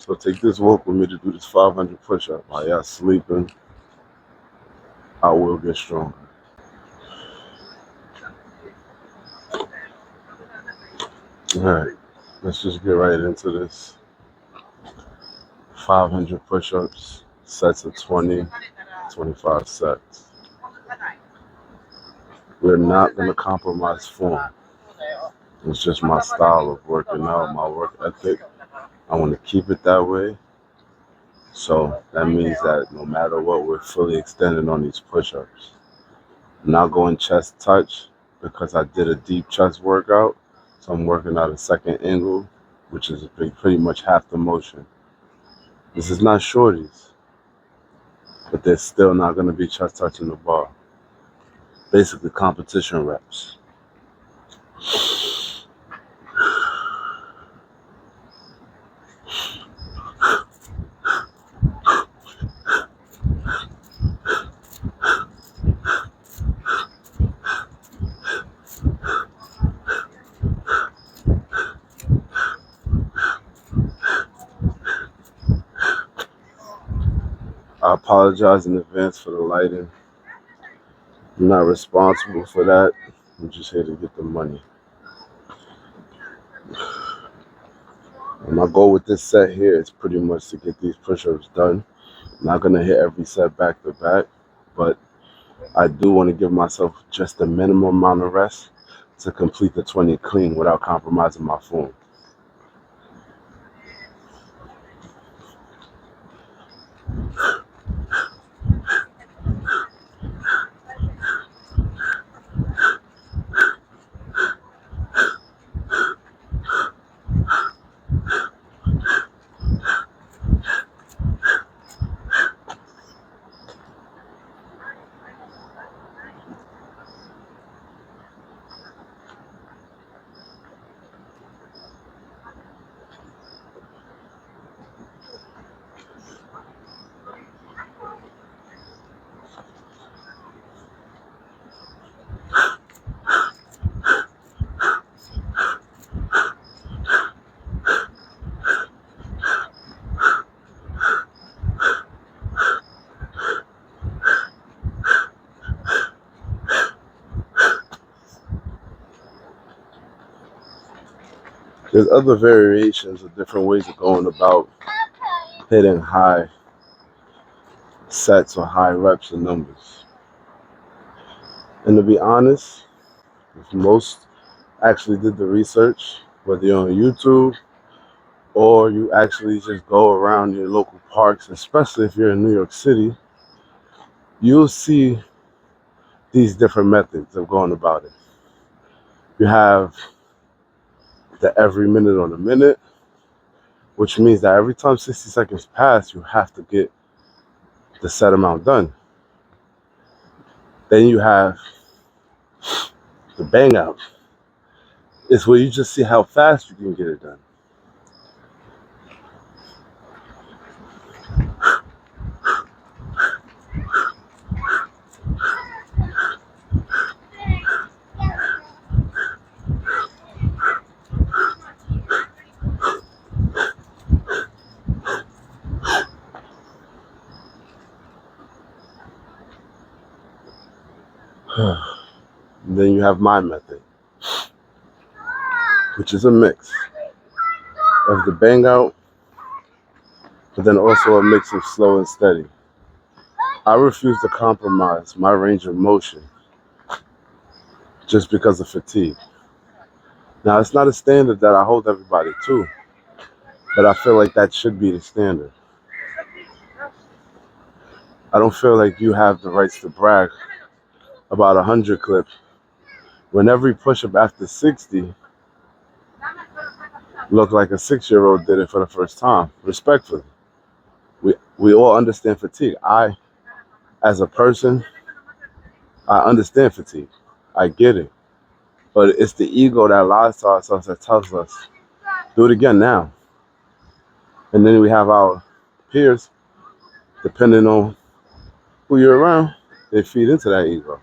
So take this walk with me to do this 500 push-up. While y'all sleeping, I will get stronger. All right, let's just get right into this. 500 push-ups, sets of 20, 25 sets. We're not going to compromise form. It's just my style of working out, my work ethic. I want to keep it that way. So that means that no matter what, we're fully extended on these push-ups. I'm not going chest touch because I did a deep chest workout. So I'm working out a second angle, which is pretty much half the motion. This is not shorties, but they're still not going to be chest touching the bar. Basically competition reps. I apologize in advance for the lighting. I'm not responsible for that. I'm just here to get the money. And my goal with this set here is pretty much to get these push-ups done. I'm not going to hit every set back to back, but I do want to give myself just the minimum amount of rest to complete the 20 clean without compromising my form. There's other variations of different ways of going about hitting high sets or high reps and numbers. And to be honest, if most actually did the research, whether you're on YouTube or you actually just go around your local parks, especially if you're in New York City, you'll see these different methods of going about it. You have the every minute on a minute, which means that every time 60 seconds pass, you have to get the set amount done. Then you have the bang out. It's where you just see how fast you can get it done. And then you have my method, which is a mix of the bang out, but then also a mix of slow and steady. I refuse to compromise my range of motion just because of fatigue. Now, it's not a standard that I hold everybody to, but I feel like that should be the standard. I don't feel like you have the rights to brag about 100 clips when every push-up after 60 looked like a 6-year-old did it for the first time. Respectfully, we all understand fatigue. I, as a person, I understand fatigue. I get it. But it's the ego that lies to ourselves that tells us, do it again now. And then we have our peers, depending on who you're around, they feed into that ego.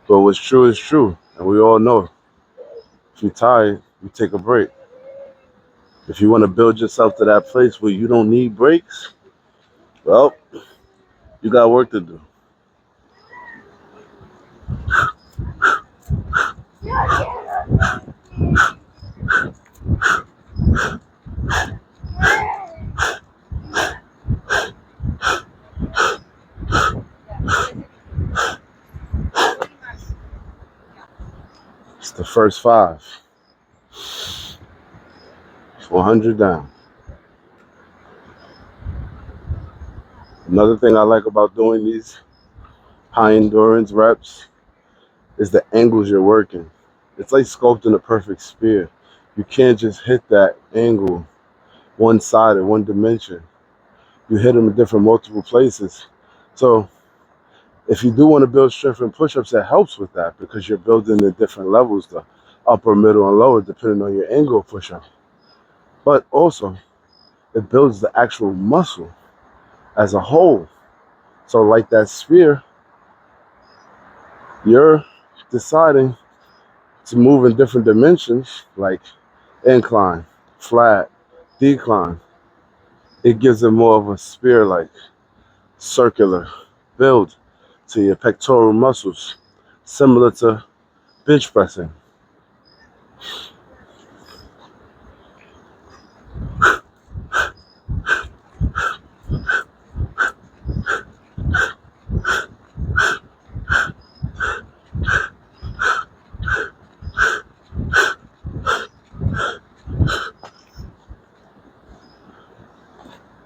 But what's true is true. And we all know, if you're tired, you take a break. If you want to build yourself to that place where you don't need breaks, well, you got work to do. It's the first 5. 400 down. Another thing I like about doing these high endurance reps is the angles you're working. It's like sculpting a perfect spear. You can't just hit that angle one sided, one dimension. You hit them in different multiple places. So if you do want to build strength and push-ups, it helps with that because you're building the different levels, the upper, middle, and lower, depending on your angle of push-up. But also, it builds the actual muscle as a whole. So like that spear, you're deciding to move in different dimensions, like incline, flat, decline. It gives it more of a spear-like, circular build to your pectoral muscles, similar to bench pressing.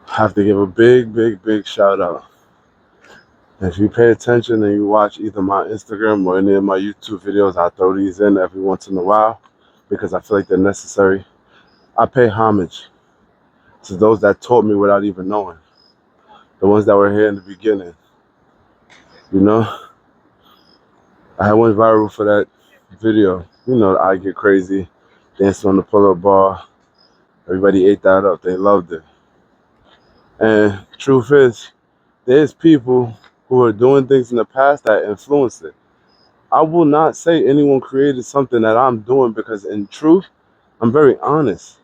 I have to give a big shout out. If you pay attention and you watch either my Instagram or any of my YouTube videos, I throw these in every once in a while because I feel like they're necessary. I pay homage to those that taught me without even knowing. The ones that were here in the beginning. You know? I went viral for that video. You know, I Get Crazy, dancing on the pull-up bar. Everybody ate that up. They loved it. And truth is, there's people who are doing things in the past that influenced it. I will not say anyone created something that I'm doing because in truth, I'm very honest.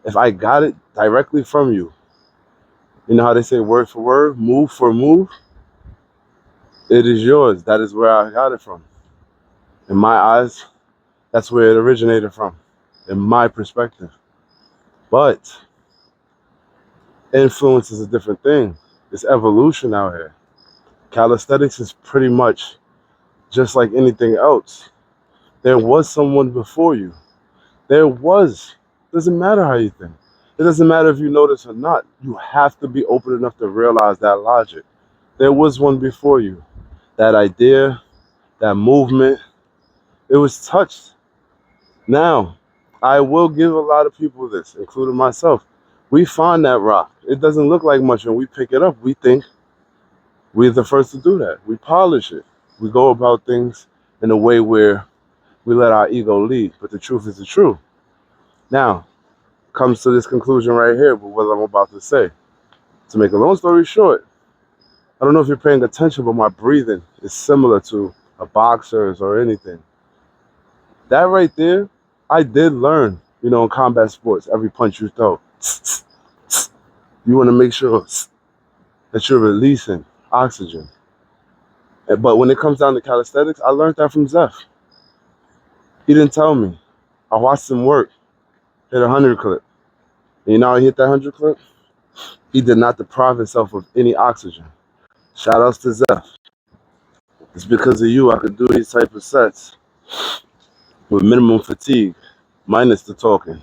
If I got it directly from you, you know how they say word for word, move for move? It is yours. That is where I got it from. In my eyes, that's where it originated from, in my perspective. But influence is a different thing. It's evolution out here. Calisthenics is pretty much just like anything else. There was someone before you. There was. Doesn't matter how you think. It doesn't matter if you notice or not. You have to be open enough to realize that logic. There was one before you. That idea, that movement, it was touched. Now, I will give a lot of people this, including myself. We find that rock. It doesn't look like much when we pick it up. We think we're the first to do that. We polish it. We go about things in a way where we let our ego lead. But the truth is the truth. Now, comes to this conclusion right here with what I'm about to say. To make a long story short, I don't know if you're paying attention, but my breathing is similar to a boxer's or anything. That right there, I did learn, you know, in combat sports, every punch you throw, you want to make sure that you're releasing oxygen. But when it comes down to calisthenics, I learned that from Zeph. He didn't tell me. I watched him work, hit a 100 clip. And you know how he hit that 100 clip? He did not deprive himself of any oxygen. Shout outs to Zeph. It's because of you I could do these type of sets with minimum fatigue, minus the talking.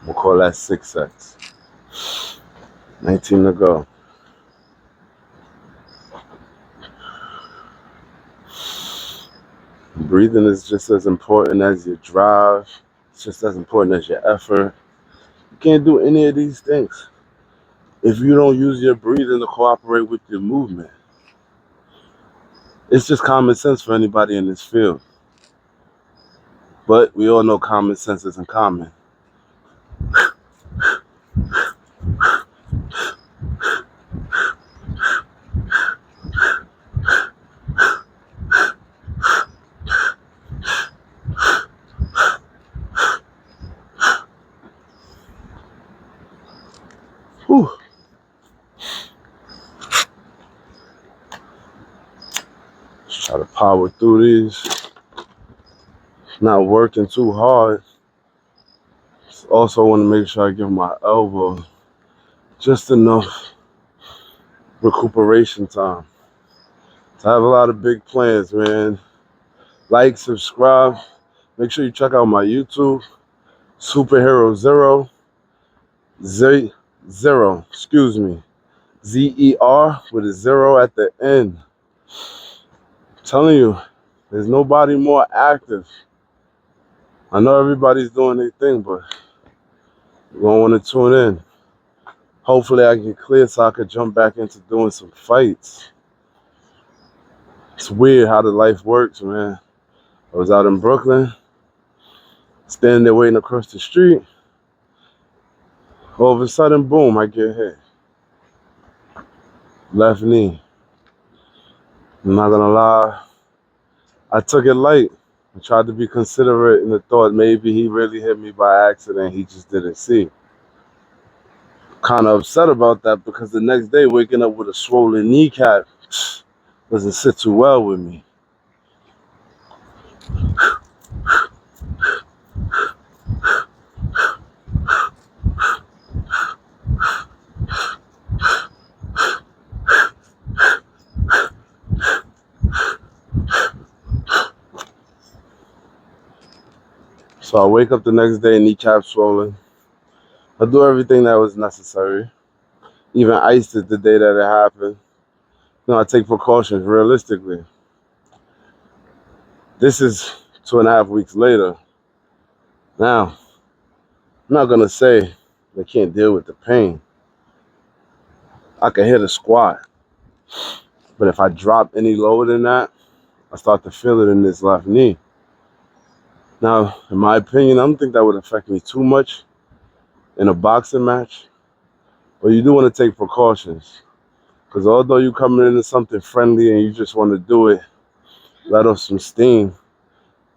We'll call that 6 sets. 19 to go. Breathing is just as important as your drive. It's just as important as your effort. You can't do any of these things if you don't use your breathing to cooperate with your movement. It's just common sense for anybody in this field. But we all know common sense isn't common. Whew. Just try to power through these. Not working too hard. Also want to make sure I give my elbow just enough recuperation time. So I have a lot of big plans, man. Like, subscribe. Make sure you check out my YouTube, Superhero Zero, Zero, excuse me, ZER with a zero at the end. I'm telling you, there's nobody more active. I know everybody's doing their thing, but you're going to want to tune in. Hopefully I get clear so I could jump back into doing some fights. It's weird how the life works, man. I was out in Brooklyn, standing there waiting across the street. All of a sudden, boom, I get hit. Left knee. I'm not gonna lie, I took it light. I tried to be considerate in the thought maybe he really hit me by accident, he just didn't see. Kind of upset about that because the next day waking up with a swollen kneecap doesn't sit too well with me. So I wake up the next day, kneecap swollen. I do everything that was necessary. Even iced it the day that it happened. You know, I take precautions realistically. This is 2.5 weeks later. Now, I'm not gonna say they can't deal with the pain. I can hit a squat. But if I drop any lower than that, I start to feel it in this left knee. Now, in my opinion, I don't think that would affect me too much in a boxing match. But you do want to take precautions. Because although you're coming into something friendly and you just want to do it, let off some steam,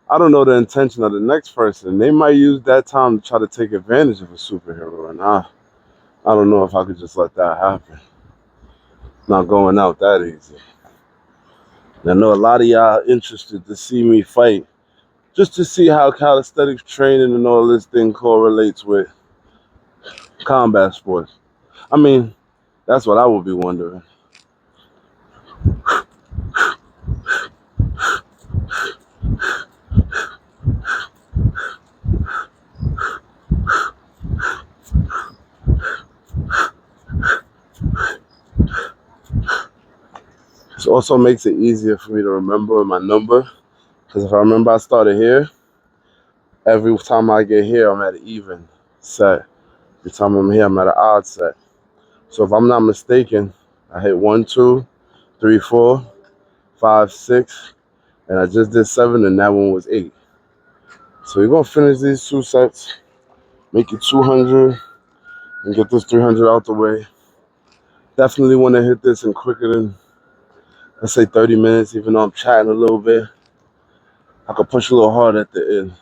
I don't know the intention of the next person. They might use that time to try to take advantage of a superhero. And I don't know if I could just let that happen. Not going out that easy. I know a lot of y'all interested to see me fight, just to see how calisthenics training and all this thing correlates with combat sports. I mean, that's what I would be wondering. This also makes it easier for me to remember my number, because if I remember I started here, every time I get here, I'm at an even set. Every time I'm here, I'm at an odd set. So if I'm not mistaken, I hit 1, 2, 3, 4, 5, 6, and I just did 7, and that one was 8. So we're gonna finish these 2 sets, make it 200, and get this 300 out the way. Definitely want to hit this in quicker than, let's say, 30 minutes, even though I'm chatting a little bit. I could push a little hard at the end.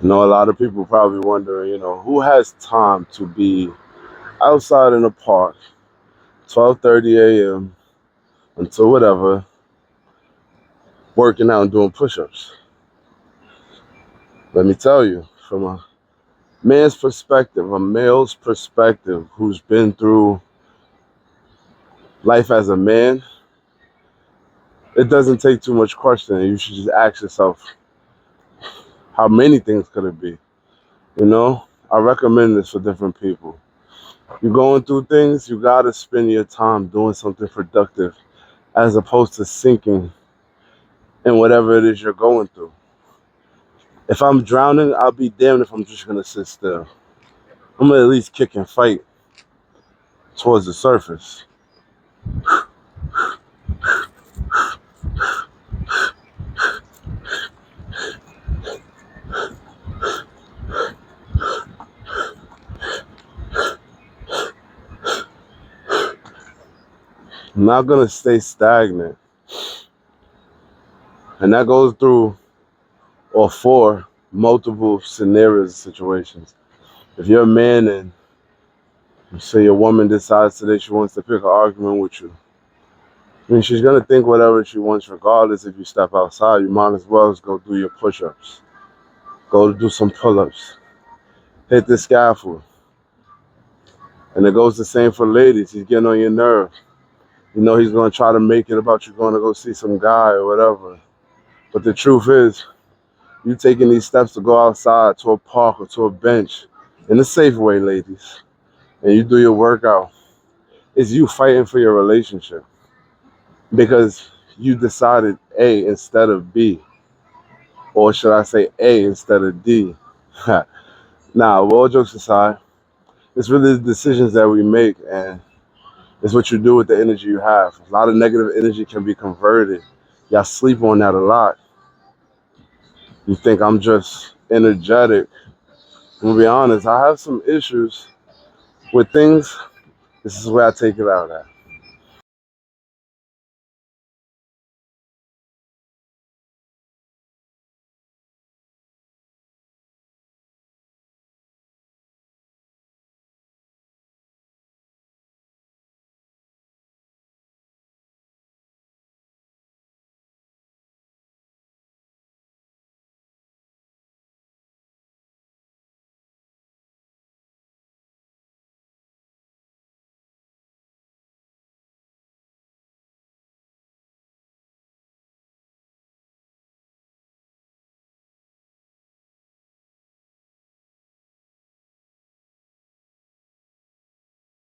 You know, a lot of people probably wondering, who has time to be outside in the park, 12:30 a.m. until whatever, working out and doing push-ups. Let me tell you, from a man's perspective, a male's perspective, who's been through life as a man, it doesn't take too much questioning. You should just ask yourself, How many things could it be? You know, I recommend this for different people. You're going through things, you gotta spend your time doing something productive as opposed to sinking in whatever it is you're going through. If I'm drowning, I'll be damned if I'm just gonna sit still. I'm gonna at least kick and fight towards the surface. I'm not gonna stay stagnant. And that goes through or for multiple scenarios and situations. If you're a man and say your woman decides today she wants to pick an argument with you, I mean, she's gonna think whatever she wants, regardless. If you step outside, you might as well just go do your push-ups, go do some pull-ups, hit the scaffold. And it goes the same for ladies. He's getting on your nerve. You know he's gonna try to make it about you going to go see some guy or whatever. But the truth is, you taking these steps to go outside to a park or to a bench in a safe way, ladies, and you do your workout. It's you fighting for your relationship because you decided A instead of B, or should I say A instead of D. Now, all jokes aside, it's really the decisions that we make, and it's what you do with the energy you have. A lot of negative energy can be converted. Y'all sleep on that a lot. You think I'm just energetic. I'm gonna be honest, I have some issues with things. This is where I take it out at.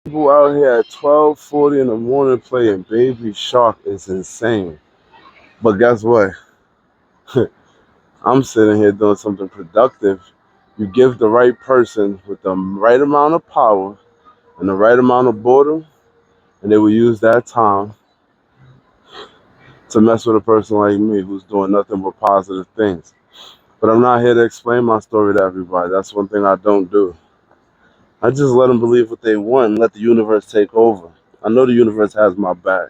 People out here at 12:40 in the morning playing Baby Shark is insane. But guess what? I'm sitting here doing something productive. You give the right person with the right amount of power and the right amount of boredom, and they will use that time to mess with a person like me who's doing nothing but positive things. But I'm not here to explain my story to everybody. That's one thing I don't do. I just let them believe what they want and let the universe take over. I know the universe has my back.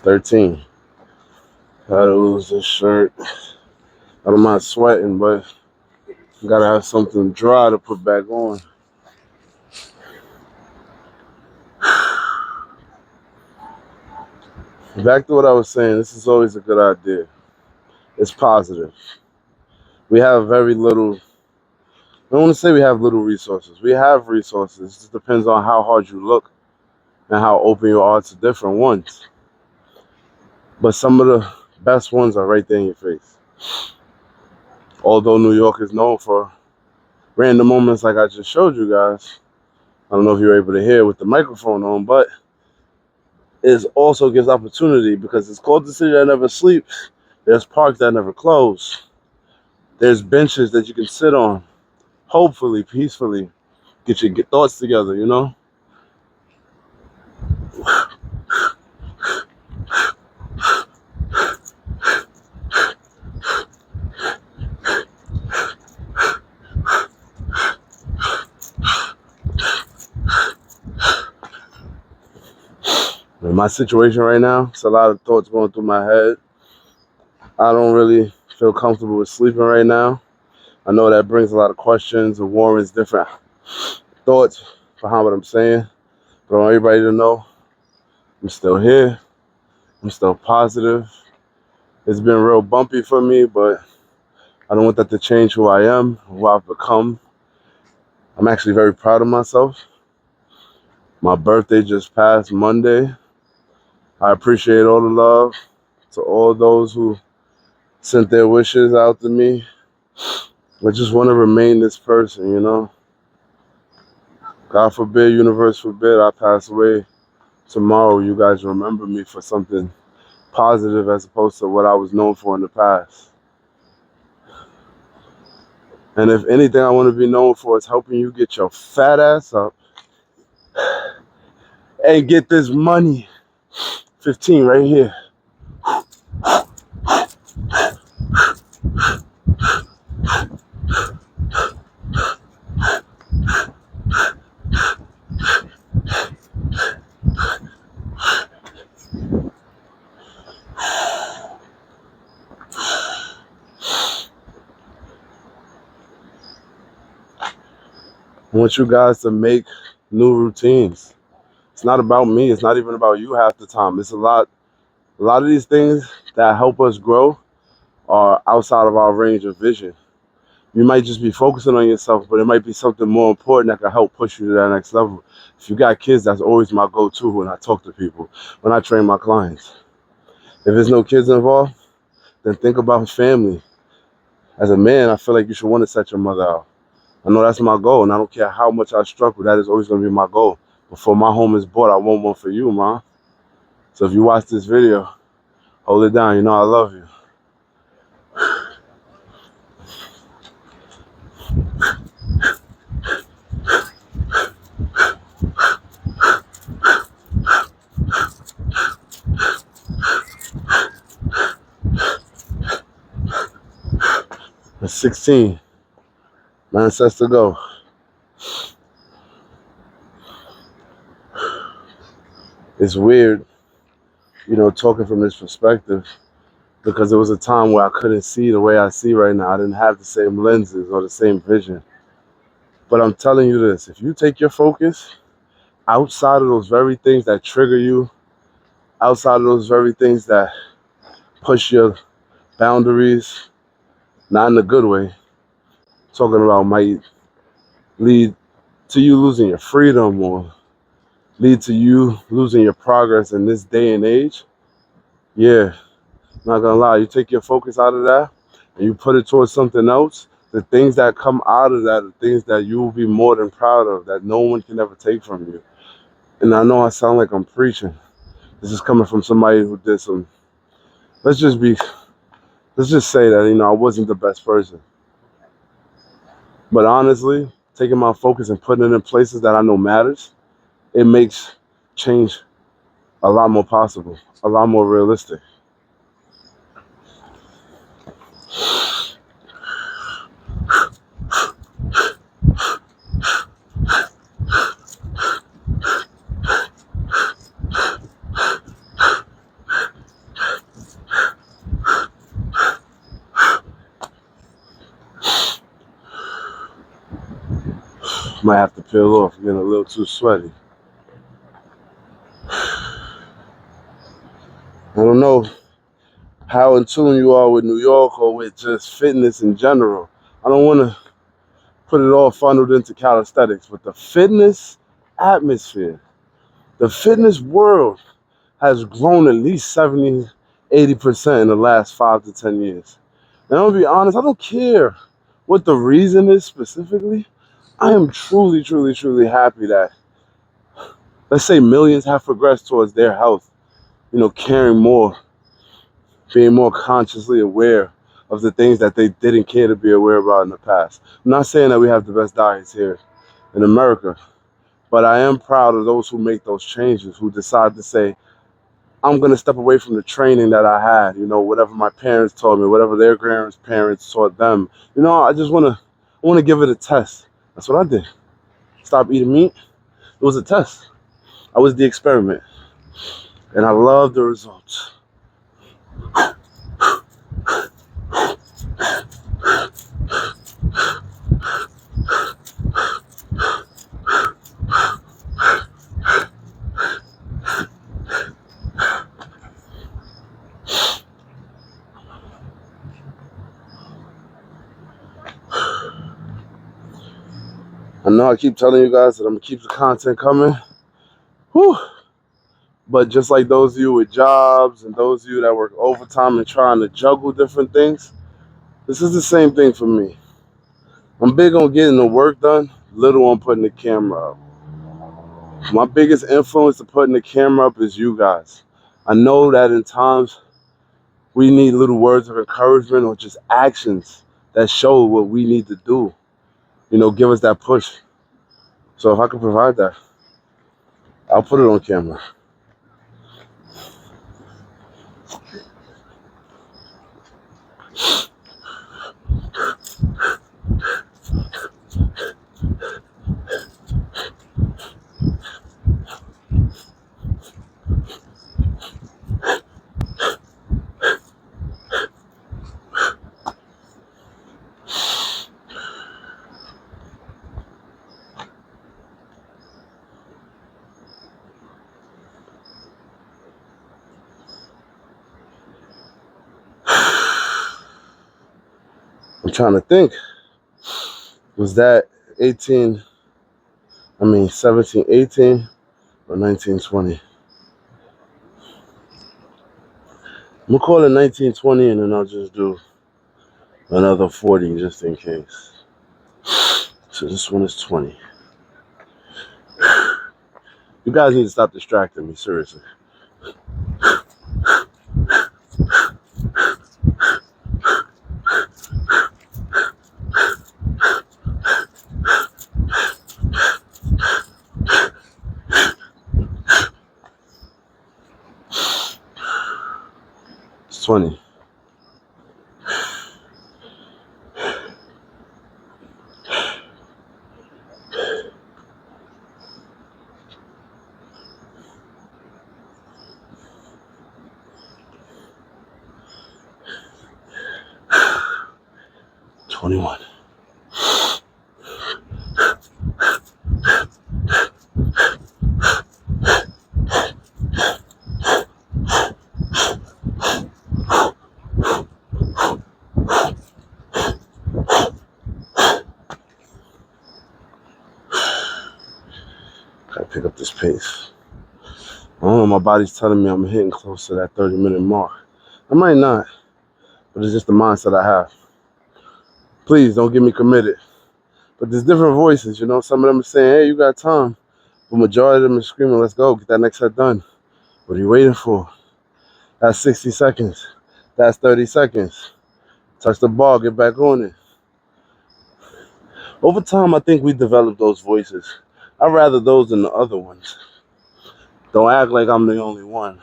13. Gotta lose this shirt. I don't mind sweating, but gotta have something dry to put back on. Back to what I was saying, this is always a good idea. It's positive. We have very little, I don't want to say we have little resources. We have resources. It just depends on how hard you look and how open you are to different ones. But some of the best ones are right there in your face. Although New York is known for random moments like I just showed you guys. I don't know if you're able to hear with the microphone on, but it also gives opportunity because it's called the city that never sleeps. There's parks that never close. There's benches that you can sit on, hopefully, peacefully, get your thoughts together, you know? In my situation right now, it's a lot of thoughts going through my head. I don't really feel comfortable with sleeping right now. I know that brings a lot of questions and warrants different thoughts behind what I'm saying. But I want everybody to know I'm still here. I'm still positive. It's been real bumpy for me, but I don't want that to change who I am, who I've become. I'm actually very proud of myself. My birthday just passed Monday. I appreciate all the love to all those who sent their wishes out to me. I just want to remain this person, you know? God forbid, universe forbid, I pass away tomorrow. You guys remember me for something positive as opposed to what I was known for in the past. And if anything I want to be known for is helping you get your fat ass up and get this money. 15 right here. I want you guys to make new routines. It's not about me. It's not even about you half the time. It's a lot of these things that help us grow are outside of our range of vision. You might just be focusing on yourself, but it might be something more important that can help push you to that next level. If you got kids, that's always my go-to when I talk to people, when I train my clients. If there's no kids involved, then think about family. As a man, I feel like you should want to set your mother out. I know that's my goal, and I don't care how much I struggle, that is always going to be my goal. Before my home is bought, I want one for you, ma. So if you watch this video, hold it down. You know I love you. At 16, 9 sets to go. It's weird, you know, talking from this perspective, because there was a time where I couldn't see the way I see right now. I didn't have the same lenses or the same vision. But I'm telling you this, if you take your focus outside of those very things that trigger you, outside of those very things that push your boundaries, not in a good way, talking about might lead to you losing your freedom or lead to you losing your progress in this day and age, yeah, not gonna lie, you take your focus out of that and you put it towards something else, the things that come out of that are things that you will be more than proud of, that no one can ever take from you. And I know I sound like I'm preaching. This is coming from somebody who did some, let's just say that, you know, I wasn't the best person. But honestly, taking my focus and putting it in places that I know matters, it makes change a lot more possible, a lot more realistic. Might have to peel off, getting a little too sweaty. I don't know how in tune you are with New York or with just fitness in general. I don't want to put it all funneled into calisthenics, but the fitness atmosphere, the fitness world has grown at least 70, 80% in the last 5 to 10 years. And I'm gonna be honest, I don't care what the reason is specifically. I am truly, truly, truly happy that, let's say, millions have progressed towards their health, you know, caring more, being more consciously aware of the things that they didn't care to be aware about in the past. I'm not saying that we have the best diets here in America, but I am proud of those who make those changes, who decide to say, I'm going to step away from the training that I had, you know, whatever my parents taught me, whatever their grandparents taught them. You know, I want to give it a test. That's what I did. Stop eating meat. It was a test. I was the experiment. And I love the results. I know I keep telling you guys that I'm gonna keep the content coming. Whew. But just like those of you with jobs and those of you that work overtime and trying to juggle different things, this is the same thing for me. I'm big on getting the work done, little on putting the camera up. My biggest influence to putting the camera up is you guys. I know that in times we need little words of encouragement or just actions that show what we need to do. You know, give us that push. So if I can provide that, I'll put it on camera. I'm trying to think. Was that 17, 18 or 1920? I'm gonna call it 1920 and then I'll just do another 40 just in case. So this one is 20. You guys need to stop distracting me, seriously. It's 20. $21. Gotta pick up this pace. I don't know, my body's telling me I'm hitting close to that 30-minute mark. I might not, but it's just the mindset I have. Please don't get me committed. But there's different voices, you know. Some of them are saying, hey, you got time. But majority of them are screaming, let's go, get that next set done. What are you waiting for? That's 60 seconds. That's 30 seconds. Touch the ball, get back on it. Over time, I think we developed those voices. I'd rather those than the other ones. Don't act like I'm the only one.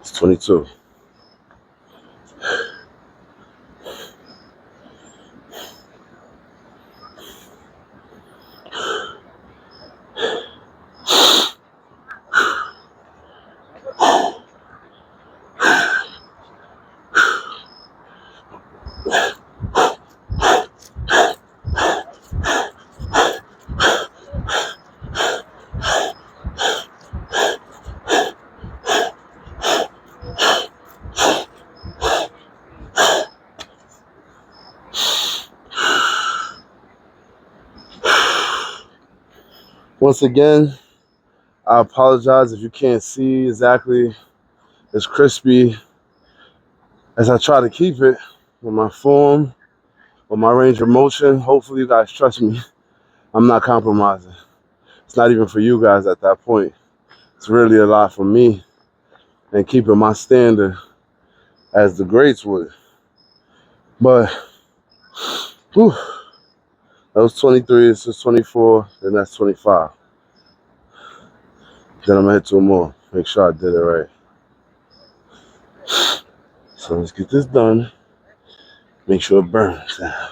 It's 22. Once again, I apologize if you can't see exactly as crispy as I try to keep it with my form, with my range of motion. Hopefully you guys trust me. I'm not compromising. It's not even for you guys at that point. It's really a lot for me and keeping my standard as the greats would. But, whew, that was 23, this is 24, then that's 25. Then I'm gonna hit 2 more. Make sure I did it right. So let's get this done. Make sure it burns down.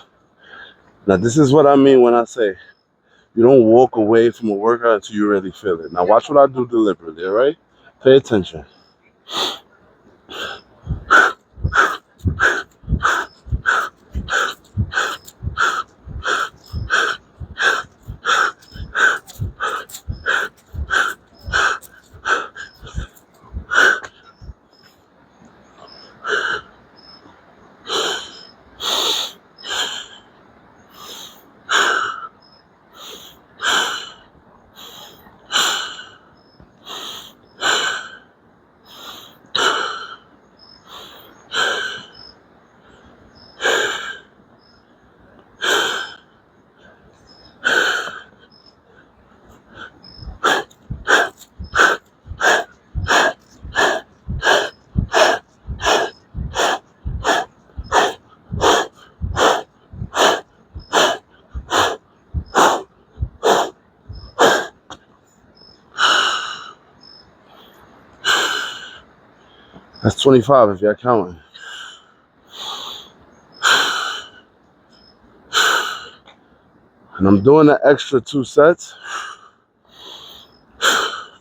Now this is what I mean when I say you don't walk away from a workout until you really feel it. Now watch what I do deliberately, all right? Pay attention. That's 25 if you're counting. And I'm doing the extra 2 sets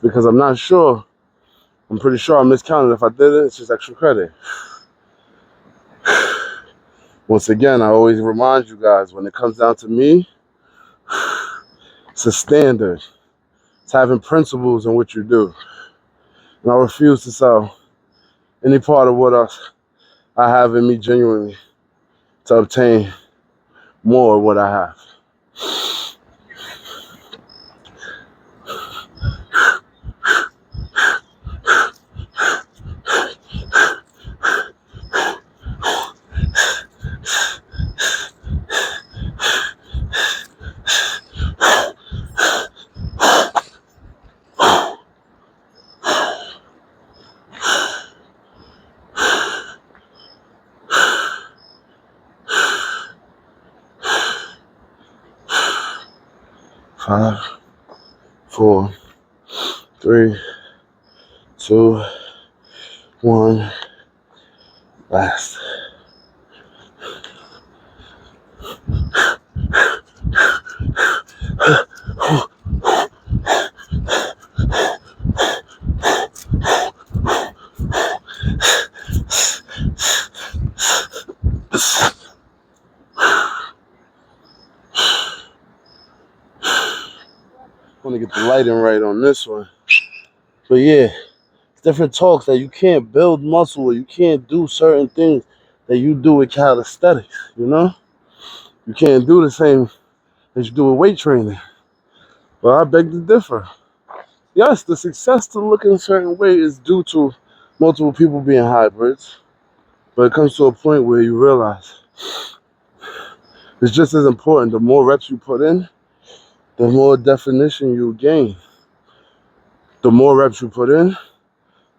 because I'm not sure. I'm pretty sure I miscounted. If I did it, it's just extra credit. Once again, I always remind you guys, when it comes down to me, it's a standard. It's having principles in what you do. And I refuse to sell any part of what I have in me genuinely to obtain more of what I have. Five, 4, 3, 2, 1, last. I want to get the lighting right on this one. But yeah, it's different talks that you can't build muscle or you can't do certain things that you do with calisthenics, you know? You can't do the same as you do with weight training. But I beg to differ. Yes, the success to look in a certain way is due to multiple people being hybrids. But it comes to a point where you realize it's just as important. The more reps you put in, the more definition you gain. The more reps you put in,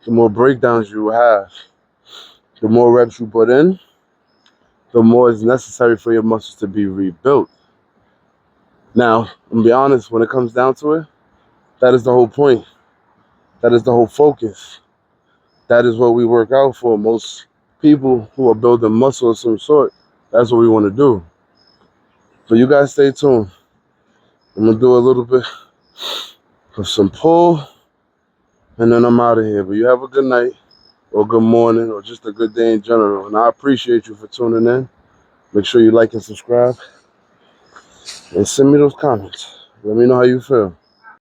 the more breakdowns you have. The more reps you put in, the more it's necessary for your muscles to be rebuilt. Now, I'm gonna be honest, when it comes down to it, that is the whole point. That is the whole focus. That is what we work out for. Most people who are building muscle of some sort, that's what we want to do. So you guys stay tuned. I'm gonna do a little bit of some pull, and then I'm out of here. But you have a good night, or good morning, or just a good day in general. And I appreciate you for tuning in. Make sure you like and subscribe. And send me those comments. Let me know how you feel.